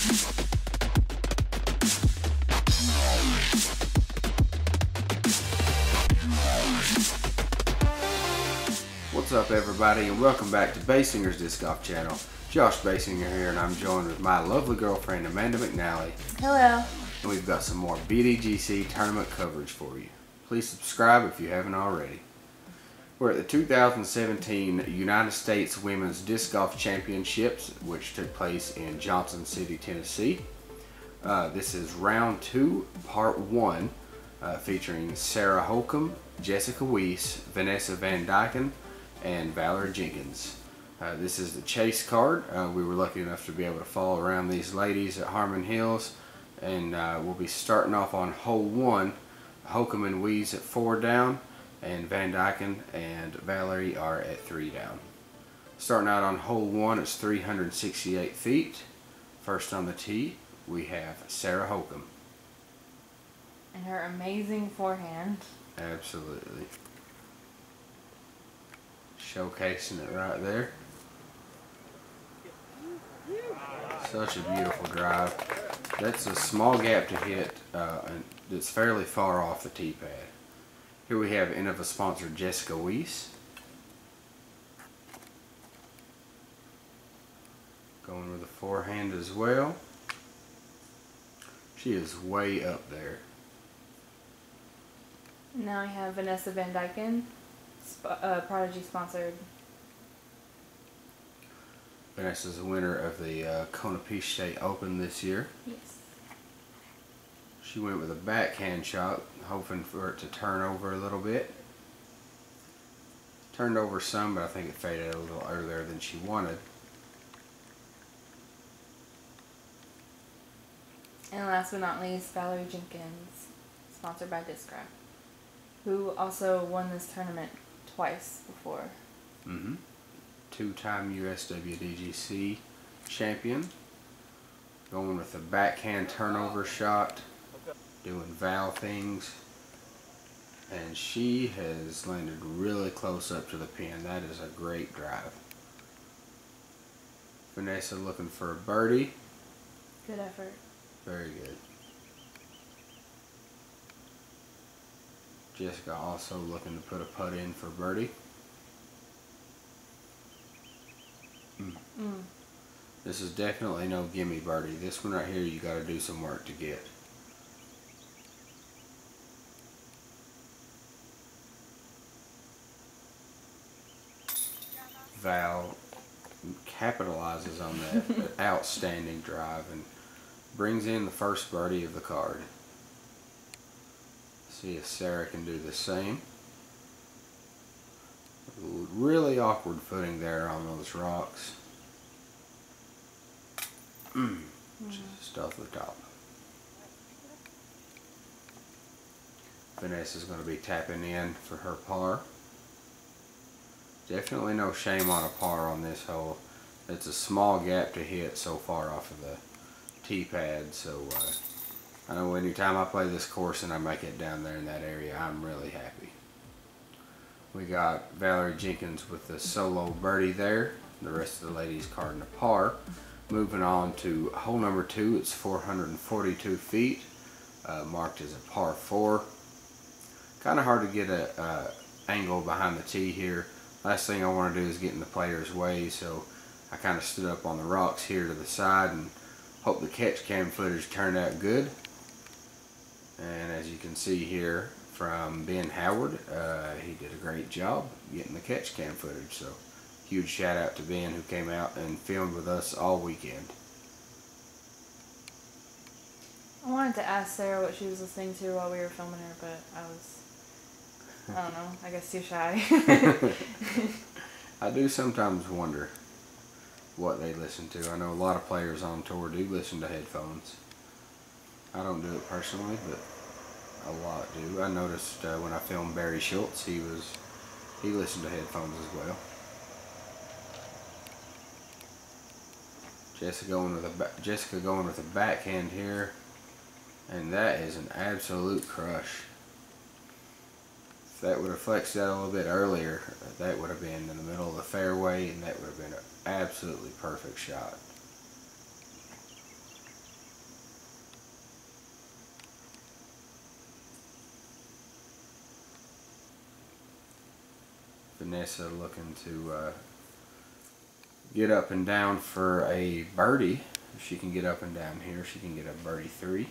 What's up everybody, and welcome back to Baysinger's Disc Golf Channel. Josh Baysinger here, and I'm joined with my lovely girlfriend Amanda McNally. Hello. And we've got some more BDGC tournament coverage for you. Please subscribe if you haven't already. We're at the 2017 United States Women's Disc Golf Championships, which took place in Johnson City, Tennessee. This is round 2, part 1, featuring Sarah Hokom, Jessica Weese, Vanessa Van Dyken, and Valarie Jenkins. This is the chase card. We were lucky enough to be able to follow around these ladies at Harmon Hills, and we'll be starting off on hole 1. Hokom and Weese at 4 down, and Van Dyken and Valarie are at 3 down. Starting out on hole 1, it's 368 feet. First on the tee, we have Sarah Hokom. And her amazing forehand. Absolutely. Showcasing it right there. Such a beautiful drive. That's a small gap to hit, and it's fairly far off the tee pad. Here we have Innova sponsor Jessica Weese. Going with a forehand as well. She is way up there. Now I have Vanessa Van Dyken, Prodigy sponsored. Vanessa's the winner of the Kona Peach State Open this year. Yes. She went with a backhand shot, hoping for it to turn over a little bit. Turned over some, but I think it faded a little earlier than she wanted. And last but not least, Valarie Jenkins, sponsored by Discraft, who also won this tournament twice before. Two-time USWDGC champion. Going with a backhand turnover shot, doing Val things, and she has landed really close up to the pin. That is a great drive. Vanessa looking for a birdie. Good effort. Very good. Jessica also looking to put a putt in for birdie. This is definitely no gimme birdie. This one right here you got to do some work to get. Val capitalizes on that outstanding drive and brings in the first birdie of the card. See if Sarah can do the same. Really awkward footing there on those rocks. Just off the top. Vanessa's going to be tapping in for her par. Definitely no shame on a par on this hole. It's a small gap to hit so far off of the tee pad, so I know anytime I play this course and I make it down there in that area, I'm really happy. We got Valarie Jenkins with the solo birdie there. The rest of the ladies carding a par. Moving on to hole number 2, it's 442 feet, marked as a par 4. Kind of hard to get a angle behind the tee here. Last thing I want to do is get in the player's way, so I kind of stood up on the rocks here to the side and hope the catch cam footage turned out good. And as you can see here from Ben Howard, he did a great job getting the catch cam footage, so huge shout out to Ben, who came out and filmed with us all weekend. I wanted to ask Sarah what she was listening to while we were filming her, but I don't know, I guess too shy. I do sometimes wonder what they listen to. I know a lot of players on tour do listen to headphones. I don't do it personally, but a lot do. I noticed when I filmed Barry Schultz, he listened to headphones as well. Jessica going with a backhand here, and that is an absolute crush. If that would have flexed out a little bit earlier, that would have been in the middle of the fairway, and that would have been an absolutely perfect shot. Vanessa looking to get up and down for a birdie. If she can get up and down here, she can get a birdie 3.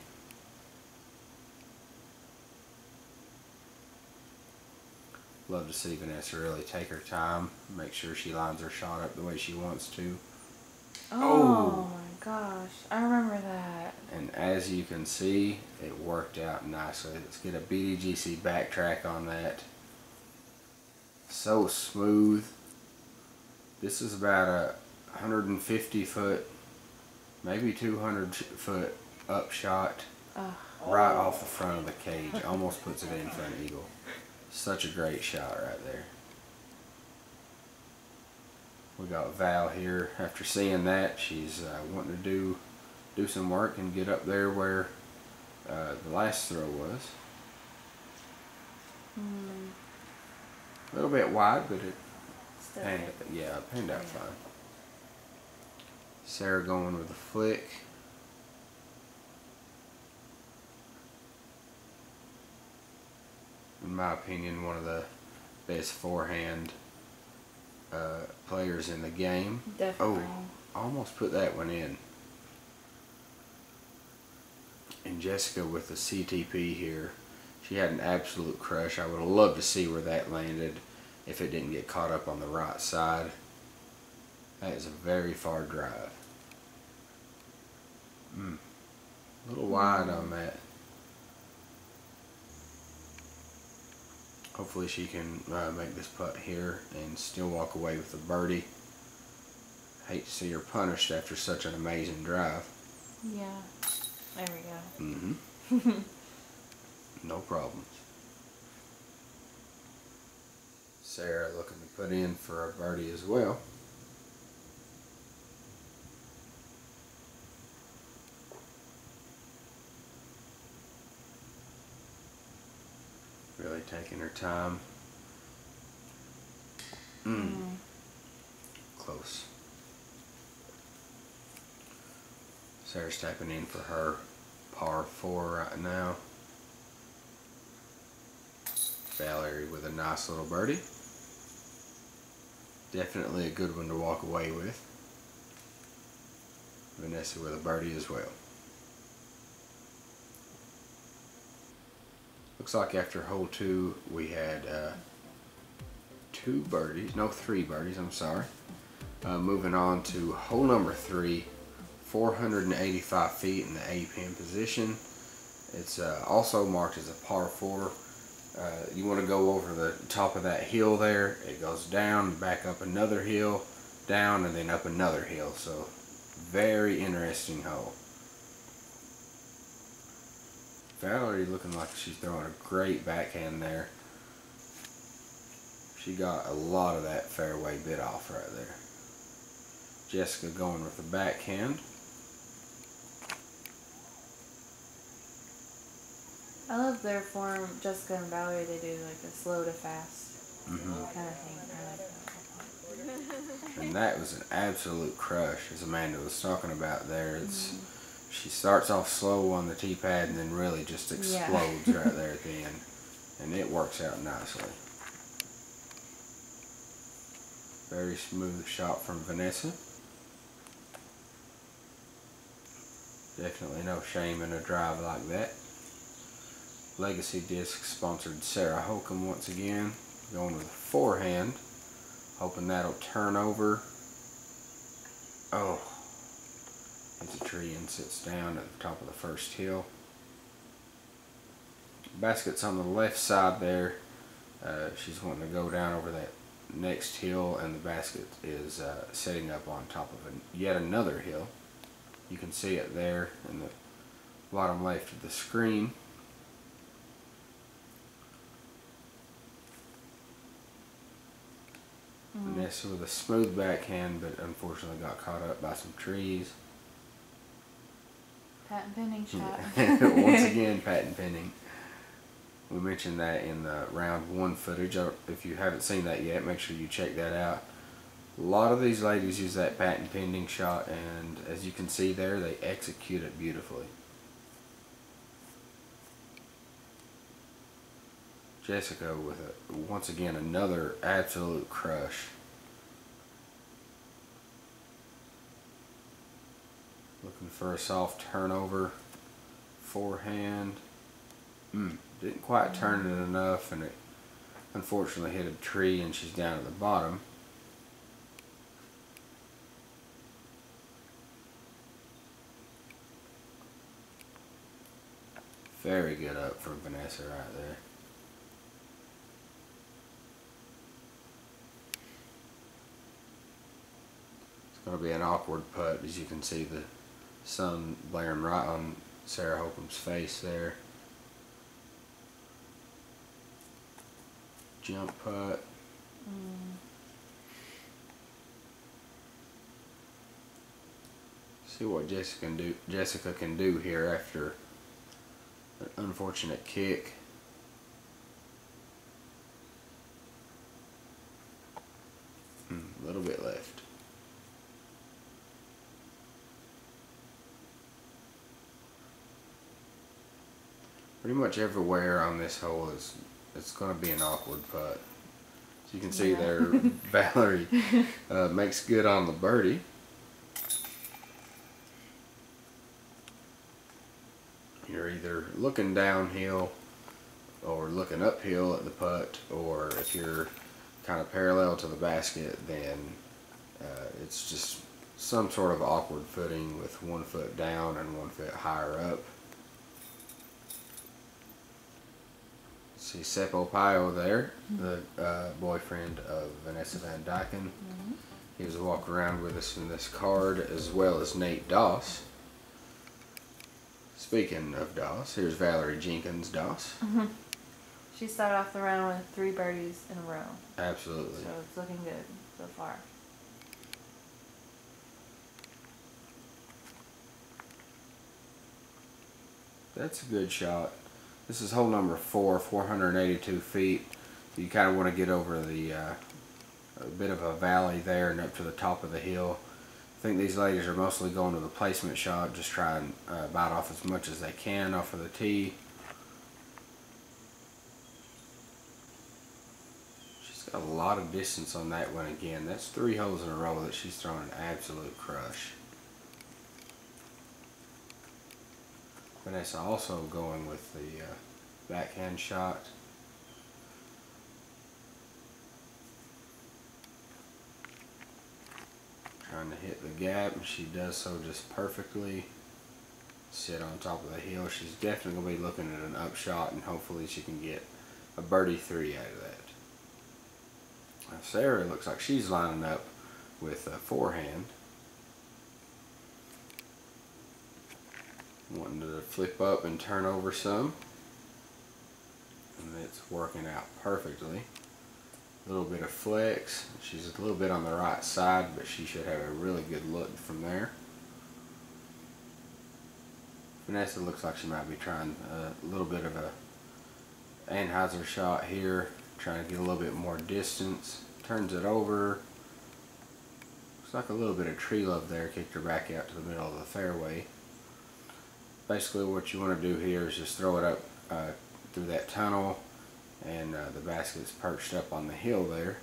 Love to see Vanessa really take her time, make sure she lines her shot up the way she wants to. Oh my gosh, I remember that. And as you can see, it worked out nicely. Let's get a BDGC backtrack on that. So smooth. This is about a 150 foot, maybe 200 foot up shot, right off the front of the cage. Almost puts it in for an eagle. Such a great shot right there. We got Val here. After seeing that, she's wanting to do some work and get up there where the last throw was. A little bit wide, but it panned out fine. Sarah going with a flick. In my opinion, one of the best forehand players in the game. Definitely. Oh, almost put that one in. And Jessica with the CTP here. She had an absolute crush. I would have loved to see where that landed if it didn't get caught up on the right side. That is a very far drive. A little wide on that. Hopefully she can make this putt here and still walk away with a birdie. Hate to see her punished after such an amazing drive. Yeah, there we go. No problems. Sarah looking to put in for a birdie as well. Really taking her time. Close. Sarah's tapping in for her par 4 right now. Valarie with a nice little birdie. Definitely a good one to walk away with. Vanessa with a birdie as well. Looks like after hole 2 we had 3 birdies, I'm sorry. Moving on to hole number 3, 485 feet in the A pin position. It's also marked as a par 4. You want to go over the top of that hill there. It goes down, back up another hill, down, and then up another hill. So very interesting hole. Valarie looking like she's throwing a great backhand there. She got a lot of that fairway bit off right there. Jessica going with the backhand. I love their form. Jessica and Valarie, they do like a slow to fast kind of thing. I like that. And that was an absolute crush, as Amanda was talking about there. She starts off slow on the tee pad and then really just explodes right there at the end. And it works out nicely. Very smooth shot from Vanessa. Definitely no shame in a drive like that. Legacy Disc sponsored Sarah Hokom once again. Going with a forehand. Hoping that'll turn over. Oh. Hits a tree and sits down at the top of the first hill. Basket's on the left side there. She's wanting to go down over that next hill, and the basket is setting up on top of yet another hill. You can see it there in the bottom left of the screen. Vanessa with a smooth backhand, but unfortunately got caught up by some trees. Patent pending shot. Once again, patent pending. We mentioned that in the round 1 footage. If you haven't seen that yet, make sure you check that out. A lot of these ladies use that patent pending shot, and as you can see there, they execute it beautifully. Jessica with once again another absolute crush. Looking for a soft turnover forehand. Didn't quite turn it enough, and it unfortunately hit a tree, and she's down at the bottom. Very good up from Vanessa right there. It's going to be an awkward putt, as you can see the sun blaring right on Sarah Hokom's face there. Jump putt. See what Jessica can do here after an unfortunate kick. A little bit left. Pretty much everywhere on this hole it's going to be an awkward putt. As you can see there, Valarie makes good on the birdie. You're either looking downhill or looking uphill at the putt, or if you're kind of parallel to the basket, then it's just some sort of awkward footing with 1 foot down and 1 foot higher up. See Seppo Pio there, the boyfriend of Vanessa Van Dyken. He was walking around with us in this card, as well as Nate Doss. Speaking of Doss, here's Valarie Jenkins Doss. She started off the round with 3 birdies in a row. Absolutely. So it's looking good so far. That's a good shot. This is hole number 4, 482 feet. You kind of want to get over the a bit of a valley there and up to the top of the hill. I think these ladies are mostly going to the placement shot, just try and bite off as much as they can off of the tee. She's got a lot of distance on that one again. That's 3 holes in a row that she's throwing an absolute crush. Vanessa also going with the backhand shot. Trying to hit the gap, and she does so just perfectly. Sit on top of the hill. She's definitely going to be looking at an upshot, and hopefully she can get a birdie 3 out of that. Now Sarah looks like she's lining up with a forehand. Wanting to flip up and turn over some, and it's working out perfectly. A little bit of flex. She's a little bit on the right side, but she should have a really good look from there. Vanessa looks like she might be trying a little bit of a Anheuser shot here, trying to get a little bit more distance. Turns it over. Looks like a little bit of tree love there, kicked her back out to the middle of the fairway. Basically what you want to do here is just throw it up through that tunnel, and the basket's perched up on the hill there.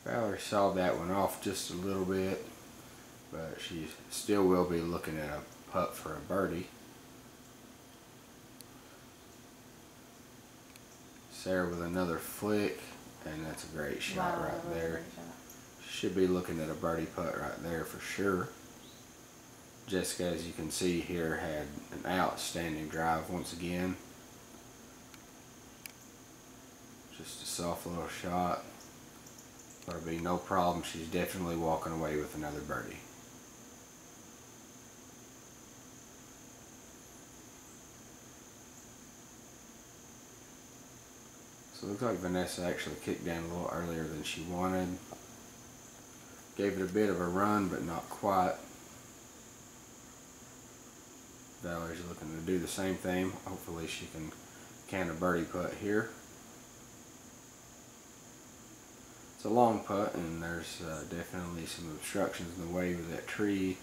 Valarie sawed that one off just a little bit, but she still will be looking at a putt for a birdie. Sarah with another flick, and that's a great shot right there. Should be looking at a birdie putt right there for sure. Jessica, as you can see here, had an outstanding drive once again. Just a soft little shot. There'll be no problem. She's definitely walking away with another birdie. So it looks like Vanessa actually kicked down a little earlier than she wanted. Gave it a bit of a run, but not quite. Valerie's looking to do the same thing. Hopefully she can can a birdie putt here. It's a long putt, and there's definitely some obstructions in the way with that tree.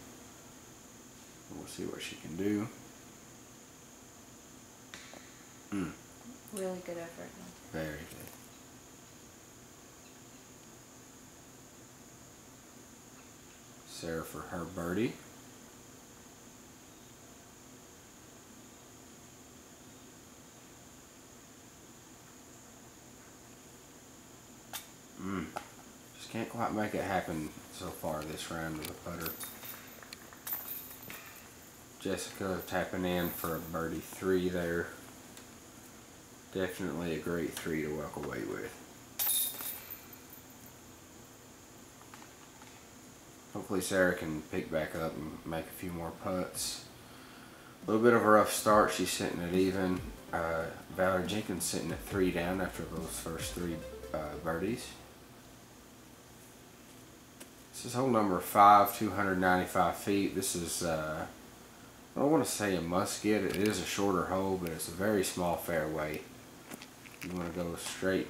We'll see what she can do. Really good effort. Very good. Sarah for her birdie. Just can't quite make it happen so far this round with a putter. Jessica tapping in for a birdie 3 there. Definitely a great 3 to walk away with. Hopefully Sarah can pick back up and make a few more putts. A little bit of a rough start. She's sitting at even. Valarie Jenkins sitting at 3 down after those first 3 birdies. This is hole number 5, 295 feet. This is, I don't want to say a must get. It is a shorter hole, but it's a very small fairway. You want to go straight.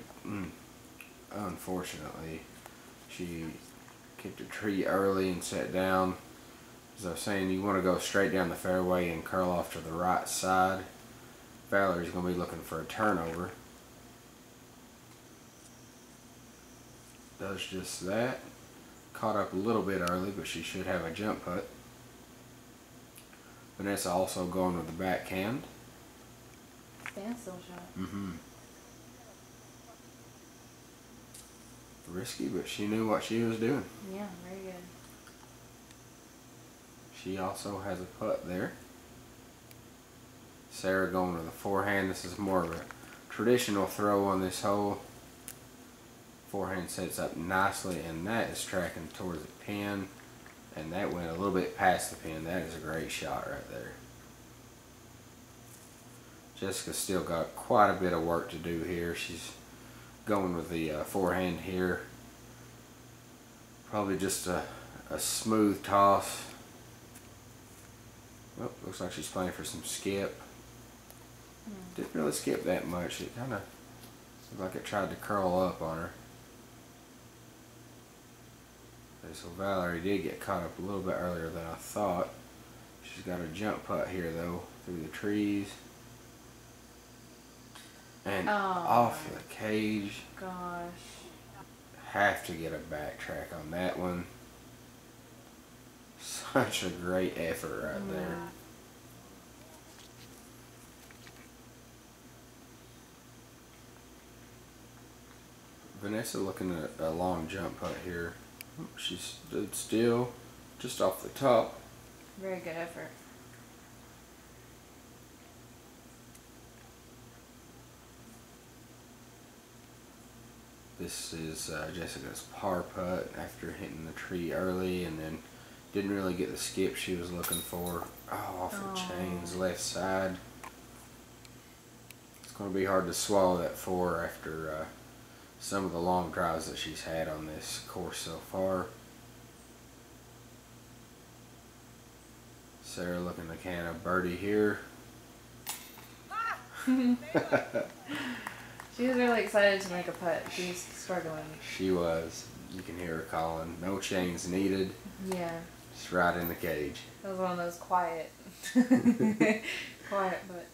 Unfortunately, she kicked a tree early and sat down. As I was saying, you want to go straight down the fairway and curl off to the right side. Valerie's going to be looking for a turnover. Does just that. Caught up a little bit early, but she should have a jump putt. Vanessa also going with the backhand. Standstill shot. Risky, but she knew what she was doing. Yeah, very good. She also has a putt there. Sarah going with the forehand. This is more of a traditional throw on this hole. Forehand sets up nicely, and that is tracking towards the pin, and that went a little bit past the pin. That is a great shot right there. Jessica's still got quite a bit of work to do here. She's going with the forehand here. Probably just a smooth toss. Well, looks like she's playing for some skip. Didn't really skip that much. It kind of looked like it tried to curl up on her. Okay, so Valarie did get caught up a little bit earlier than I thought. She's got a jump putt here though, through the trees. And off the cage. Gosh. Have to get a backtrack on that one. Such a great effort right there. Vanessa looking at a long jump putt here. She stood still, just off the top. Very good effort. This is Jessica's par putt after hitting the tree early and then didn't really get the skip she was looking for. Oh, off the chains, left side. It's going to be hard to swallow that 4 after some of the long drives that she's had on this course so far. Sarah looking to can a birdie here. She was really excited to make a putt. She was struggling. She was. You can hear her calling. No chains needed. Yeah. Just right in the cage. That was one of those quiet, quiet putts.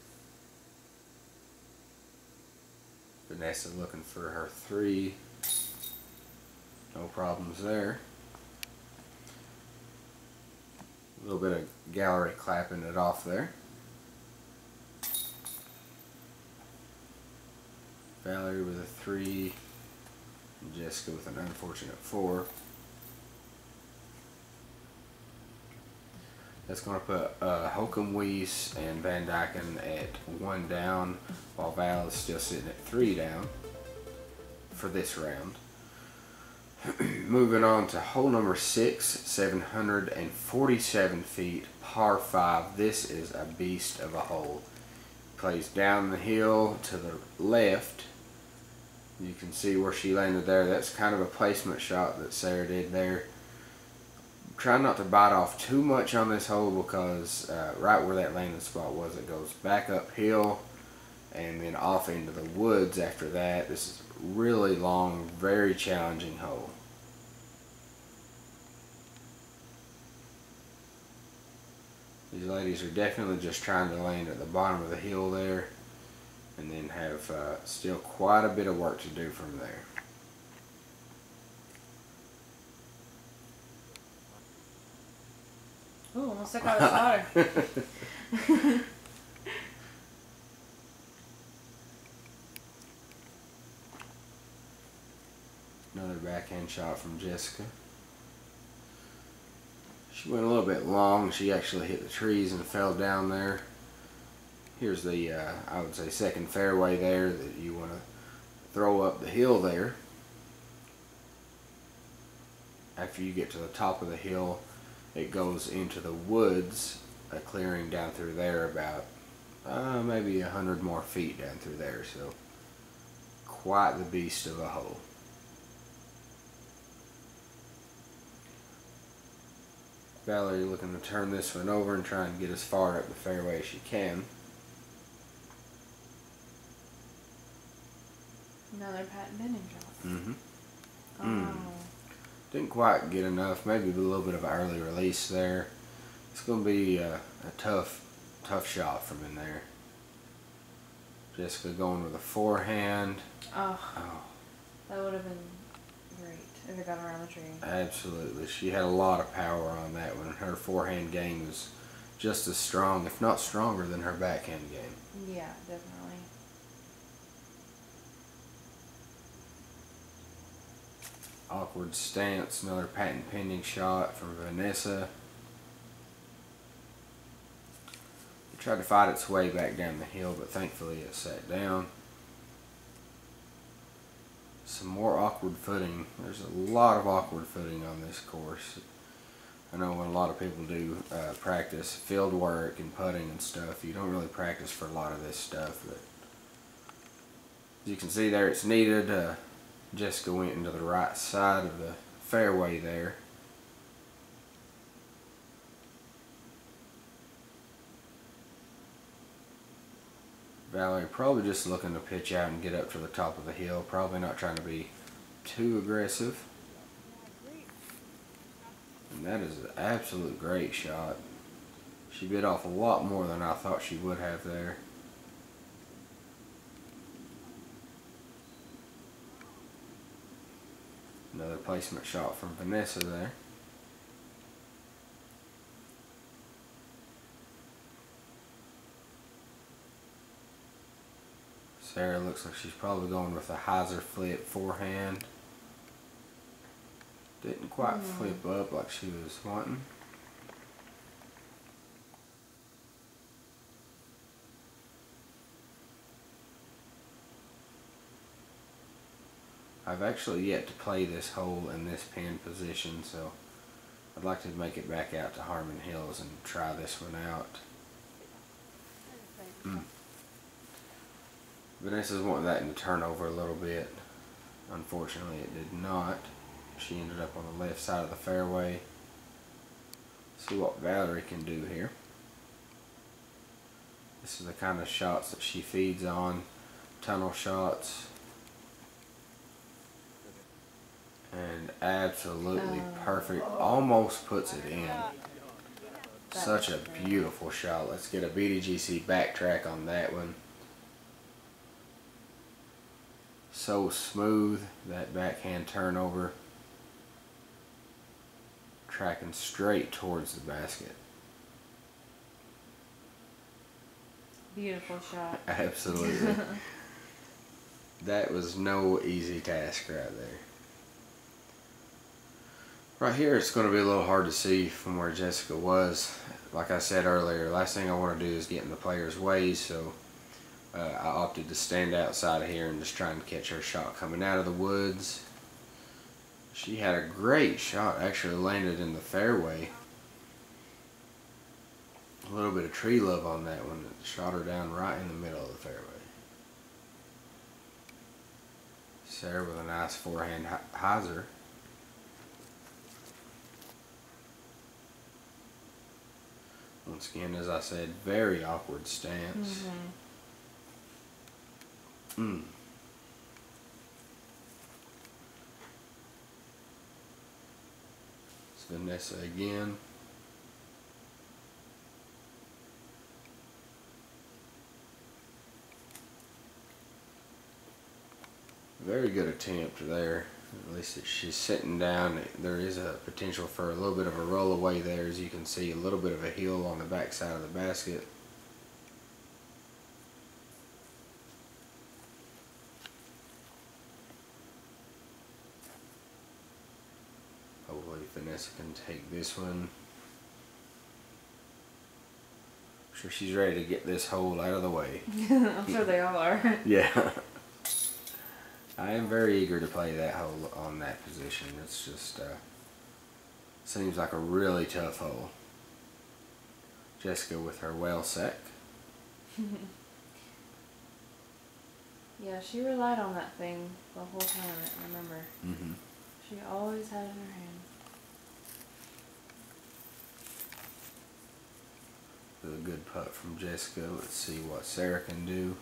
Vanessa looking for her 3. No problems there. A little bit of gallery clapping it off there. Valarie with a 3. And Jessica with an unfortunate 4. That's going to put Hokom, Weese, and Van Dyken at 1 down, while Val is still sitting at 3 down for this round. Moving on to hole number 6, 747 feet, par 5. This is a beast of a hole. Plays down the hill to the left. You can see where she landed there. That's kind of a placement shot that Sarah did there. Try not to bite off too much on this hole because right where that landing spot was, it goes back uphill and then off into the woods after that. This is a really long, very challenging hole. These ladies are definitely just trying to land at the bottom of the hill there, and then have still quite a bit of work to do from there. Ooh, almost took out the water. Another backhand shot from Jessica. She went a little bit long. She actually hit the trees and fell down there. Here's the, I would say, second fairway there that you want to throw up the hill there. After you get to the top of the hill, it goes into the woods, a clearing down through there about maybe 100 more feet down through there. So quite the beast of a hole. Valarie looking to turn this one over and try and get as far up the fairway as she can. Another patent bending shot. Mm-hmm. Oh. Didn't quite get enough. Maybe a little bit of an early release there. It's going to be a tough shot from in there. Jessica going with a forehand. Oh. That would have been great if it got around the tree. Absolutely. She had a lot of power on that one. Her forehand game was just as strong, if not stronger, than her backhand game. Yeah, definitely. Awkward stance. Another patent pending shot from Vanessa. It tried to fight its way back down the hill, but thankfully it sat down. Some more awkward footing. There's a lot of awkward footing on this course. I know when a lot of people do practice field work and putting and stuff, you don't really practice for a lot of this stuff. But as you can see there, it's needed. Jessica went into the right side of the fairway there. Valarie probably just looking to pitch out and get up to the top of the hill. Probably not trying to be too aggressive. And that is an absolute great shot. She bit off a lot more than I thought she would have there. Another placement shot from Vanessa there. Sarah looks like she's probably going with a hyzer flip forehand. Didn't quite flip up like she was wanting. I've actually yet to play this hole in this pin position, so I'd like to make it back out to Harmon Hills and try this one out. Vanessa's wanting that to turn over a little bit. Unfortunately, it did not. She ended up on the left side of the fairway. See what Valarie can do here. This is the kind of shots that she feeds on. Tunnel shots. And absolutely perfect. Almost puts it in. Such a beautiful shot. Let's get a BDGC backtrack on that one. So smooth, that backhand turnover. Tracking straight towards the basket. Beautiful shot. Absolutely. That was no easy task right there. Right here it's going to be a little hard to see from where Jessica was. Like I said earlier, last thing I want to do is get in the player's way, so I opted to stand outside of here and just try and catch her shot coming out of the woods. She had a great shot, actually landed in the fairway. A little bit of tree love on that one. It shot her down right in the middle of the fairway. Sarah with a nice forehand hyzer. Once again, as I said, very awkward stance. It's Vanessa again. Very good attempt there. At least she's sitting down. There is a potential for a little bit of a roll away there, as you can see, a little bit of a hill on the back side of the basket. Hopefully Vanessa can take this one. I'm sure she's ready to get this hole out of the way. I'm sure they all are. Yeah. I am very eager to play that hole on that position. It's just, seems like a really tough hole. Jessica with her well set. Yeah, she relied on that thing the whole tournament, I remember. Mm-hmm. She always had it in her hand. A good putt from Jessica. Let's see what Sarah can do.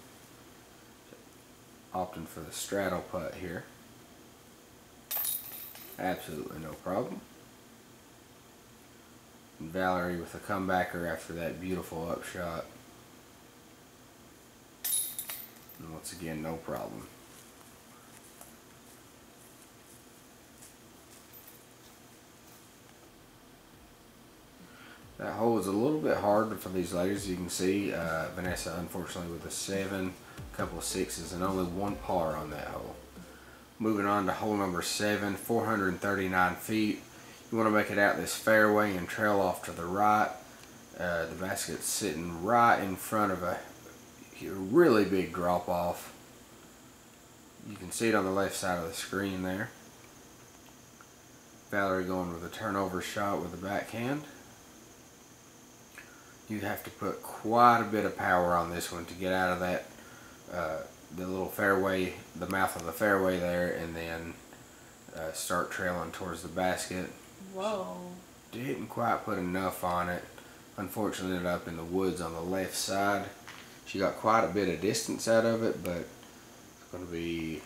Opting for the straddle putt here. Absolutely no problem. And Valarie with a comebacker after that beautiful upshot. And once again, no problem. That hole is a little bit hard for these ladies. You can see Vanessa, unfortunately, with a 7, a couple of 6s, and only 1 par on that hole. Moving on to hole number 7, 439 feet. You want to make it out this fairway and trail off to the right. The basket's sitting right in front of a really big drop off. You can see it on the left side of the screen there. Valarie going with a turnover shot with the backhand. You have to put quite a bit of power on this one to get out of that, the little fairway, the mouth of the fairway there, and then start trailing towards the basket. Whoa. She didn't quite put enough on it. Unfortunately, ended up in the woods on the left side. She got quite a bit of distance out of it, but it's going to be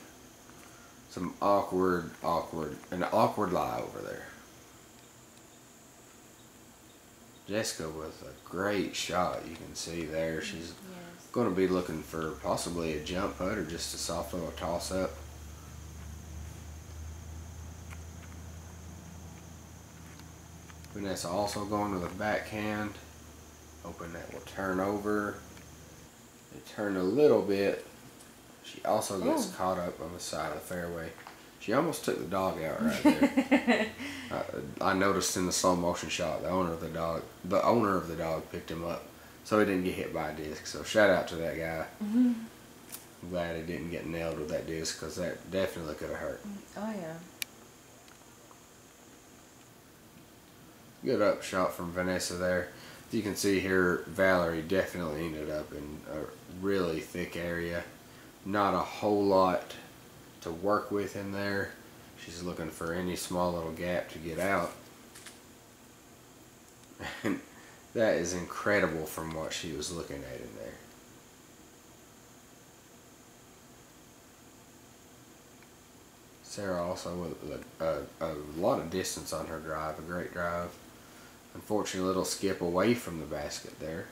some an awkward lie over there. Jessica with a great shot. You can see there she's going to be looking for possibly a jump putt or just a soft little toss up. Vanessa also going with a backhand, hoping that will turn over. It turned a little bit. She also gets caught up on the side of the fairway. She almost took the dog out right there. I noticed in the slow motion shot, the owner of the dog picked him up, so he didn't get hit by a disc. So shout out to that guy. Mm-hmm. I'm glad he didn't get nailed with that disc, because that definitely could have hurt. Oh yeah. Good upshot from Vanessa there. You can see here, Valarie definitely ended up in a really thick area. Not a whole lot to work with in there. She's looking for any small little gap to get out. And that is incredible from what she was looking at in there. Sarah also with a lot of distance on her drive, a great drive. Unfortunately, a little skip away from the basket there.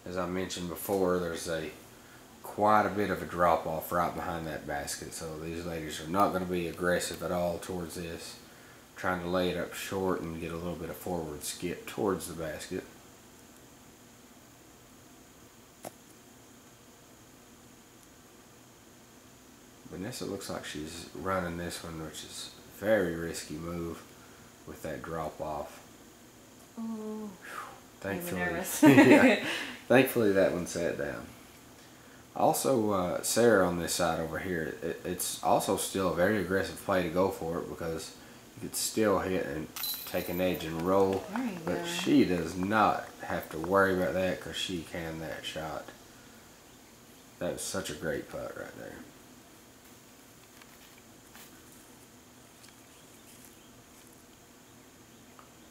As I mentioned before, there's quite a bit of a drop off right behind that basket, so these ladies are not going to be aggressive at all towards this. Trying to lay it up short and get a little bit of forward skip towards the basket. Vanessa looks like she's running this one, which is a very risky move with that drop off. Oh, Thankfully, nervous. yeah, thankfully that one sat down. Also, Sarah on this side over here, it's also still a very aggressive play to go for it, because you could still hit and take an edge and roll. But she does not have to worry about that, because she can that shot. That was such a great putt right there.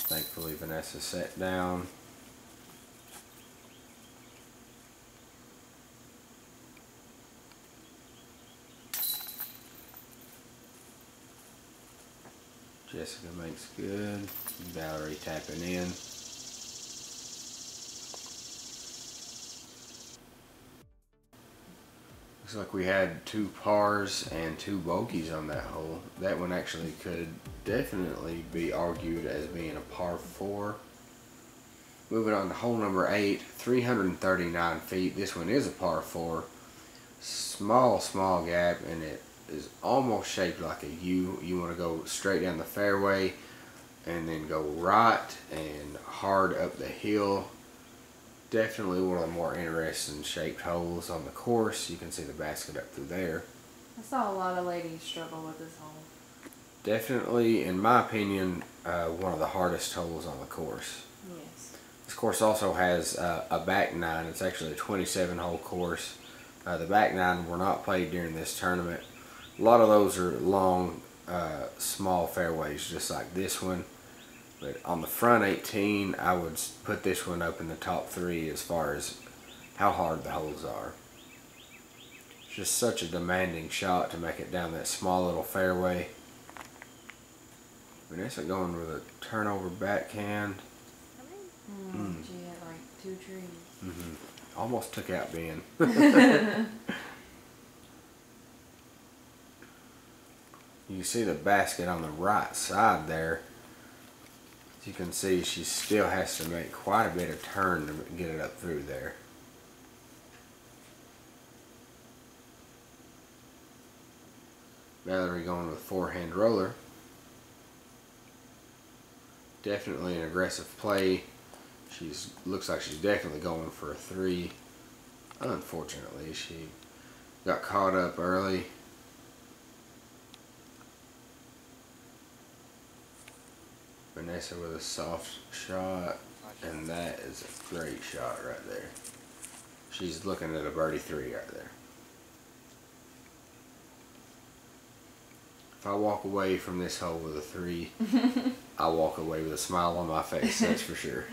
Thankfully, Vanessa sat down. Jessica makes good. Valarie tapping in. Looks like we had 2 pars and 2 bogeys on that hole. That one actually could definitely be argued as being a par 4. Moving on to hole number 8, 339 feet. This one is a par 4. Small gap, and it is almost shaped like a U. You want to go straight down the fairway and then go right and hard up the hill. Definitely one of the more interesting shaped holes on the course. You can see the basket up through there. I saw a lot of ladies struggle with this hole. Definitely, in my opinion, one of the hardest holes on the course. Yes. This course also has a back 9. It's actually a 27-hole course. The back 9 were not played during this tournament. A lot of those are long, small fairways, just like this one. But on the front 18, I would put this one up in the top 3 as far as how hard the holes are. It's just such a demanding shot to make it down that small little fairway. Vanessa going with a turnover backhand. She had like 2 trees. Almost took out Ben. You see the basket on the right side there. As you can see, she still has to make quite a bit of turn to get it up through there. Valarie going with forehand roller. Definitely an aggressive play. Looks like she's definitely going for a 3. Unfortunately, she got caught up early. Vanessa with a soft shot, and that is a great shot right there. She's looking at a birdie 3 right there. If I walk away from this hole with a 3, I walk away with a smile on my face, that's for sure.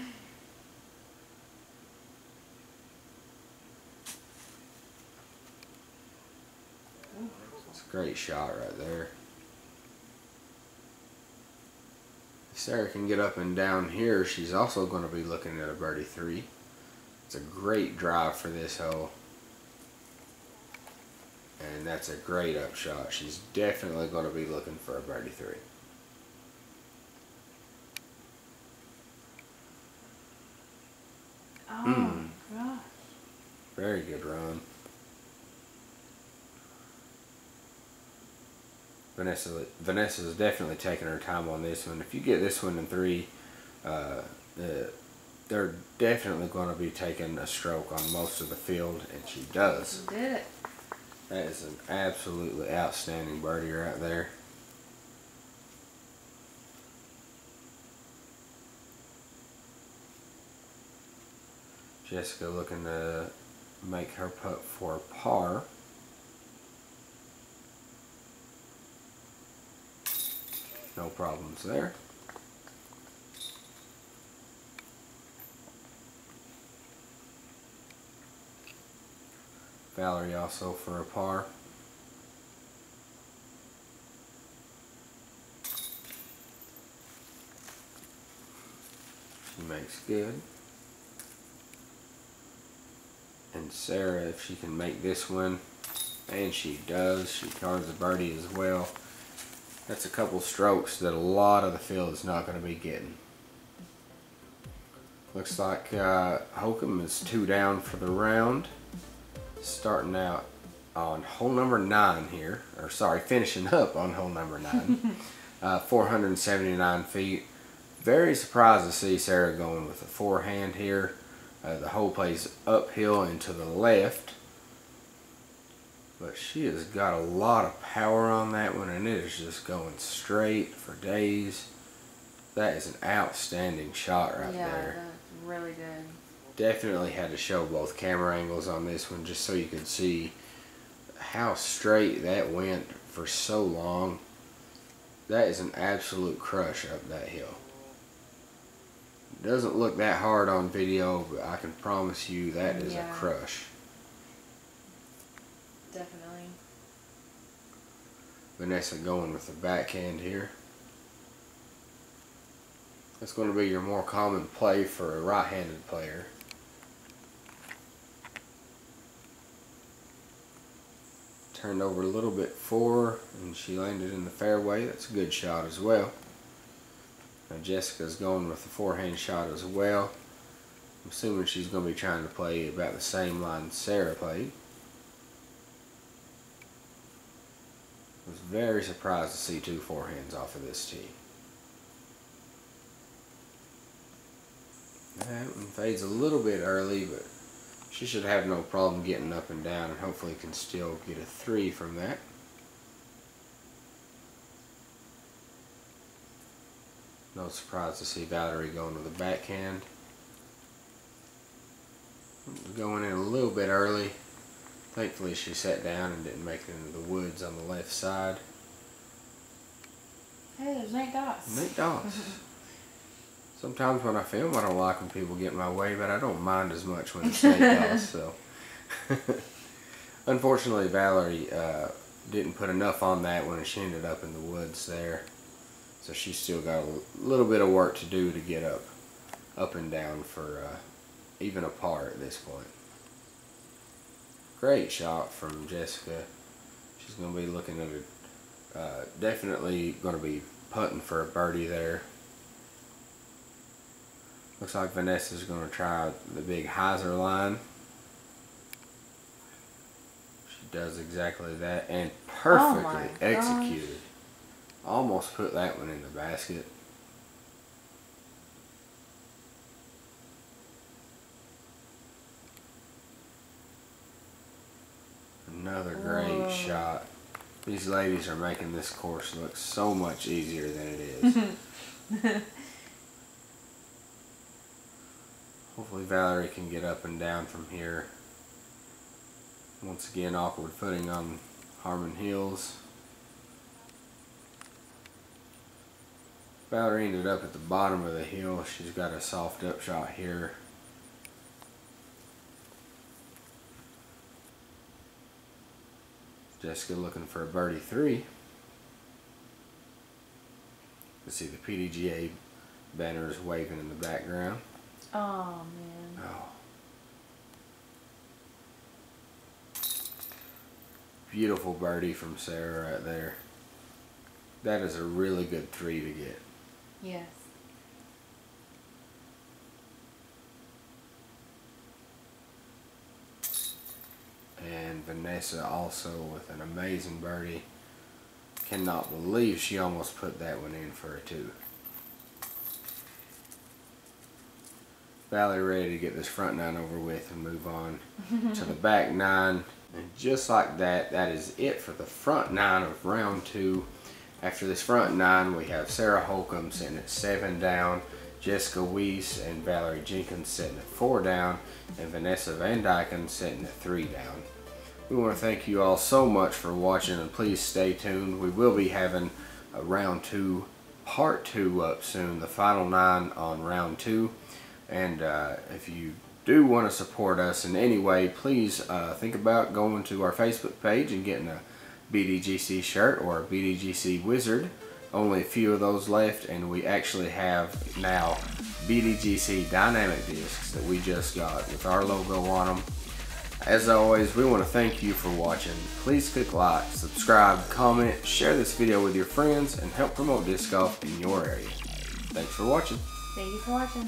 It's a great shot right there. If Sarah can get up and down here, she's also going to be looking at a birdie 3. It's a great drive for this hole. And that's a great upshot. She's definitely going to be looking for a birdie 3. Oh gosh. Very good run. Vanessa's definitely taking her time on this one. If you get this one in 3, they're definitely going to be taking a stroke on most of the field, and she does. She did it. That is an absolutely outstanding birdie right there. Jessica looking to make her putt for par. No problems there. Valarie also for a par. She makes good. And Sarah, if she can make this one, and she does, she carves a birdie as well. That's a couple strokes that a lot of the field is not going to be getting. Looks like Hokom is 2 down for the round. Starting out on hole number 9 here, or sorry, finishing up on hole number 9. 479 feet. Very surprised to see Sarah going with a forehand here. The hole plays uphill and to the left. But she has got a lot of power on that one, and it is just going straight for days. That is an outstanding shot right there. Yeah, that's really good. Definitely had to show both camera angles on this one just so you could see how straight that went for so long. That is an absolute crush up that hill. It doesn't look that hard on video, but I can promise you that is a crush. Definitely. Vanessa going with the backhand here. That's going to be your more common play for a right-handed player. turned over a little bit forward and she landed in the fairway. That's a good shot as well. Now Jessica's going with the forehand shot as well. I'm assuming she's going to be trying to play about the same line Sarah played. I was very surprised to see 2 forehands off of this tee. That one fades a little bit early, but she should have no problem getting up and down, and hopefully can still get a 3 from that. No surprise to see Valarie going to the backhand. Going in a little bit early. Thankfully she sat down and didn't make it into the woods on the left side. Hey, there's Nate Doss. Nate Doss. Sometimes when I film, I don't like when people get in my way, but I don't mind as much when it's Nate Doss. So, unfortunately, Valarie didn't put enough on that when she ended up in the woods there. So she's still got a little bit of work to do to get up and down for even a par at this point. Great shot from Jessica. She's going to be looking at it. Definitely going to be putting for a birdie there. Looks like Vanessa's going to try the big hyzer line. She does exactly that and perfectly executed. Almost put that one in the basket. Another great shot. These ladies are making this course look so much easier than it is. Hopefully Valarie can get up and down from here. Once again, awkward footing on Harmon Hills. Valarie ended up at the bottom of the hill. She's got a soft up shot here. Jessica looking for a birdie 3. You see the PDGA banners waving in the background. Oh, man. Oh. Beautiful birdie from Sarah right there. That is a really good 3 to get. Yes. And Vanessa also with an amazing birdie. Cannot believe she almost put that one in for a 2. Valarie ready to get this front 9 over with and move on to the back 9. And just like that, that is it for the front 9 of round 2. After this front 9, we have Sarah Hokom sitting at 7 down, Jessica Weese and Valarie Jenkins sitting at 4 down, and Vanessa Van Dyken sitting at 3 down. We want to thank you all so much for watching, and please stay tuned. We will be having a round 2 part 2 up soon, the final 9 on round 2. And if you do want to support us in any way, please think about going to our Facebook page and getting a BDGC shirt or a BDGC wizard. Only a few of those left, and we actually have now BDGC dynamic discs that we just got with our logo on them. As always, we want to thank you for watching. Please click like, subscribe, comment, share this video with your friends, and help promote disc golf in your area. Thanks for watching. Thank you for watching.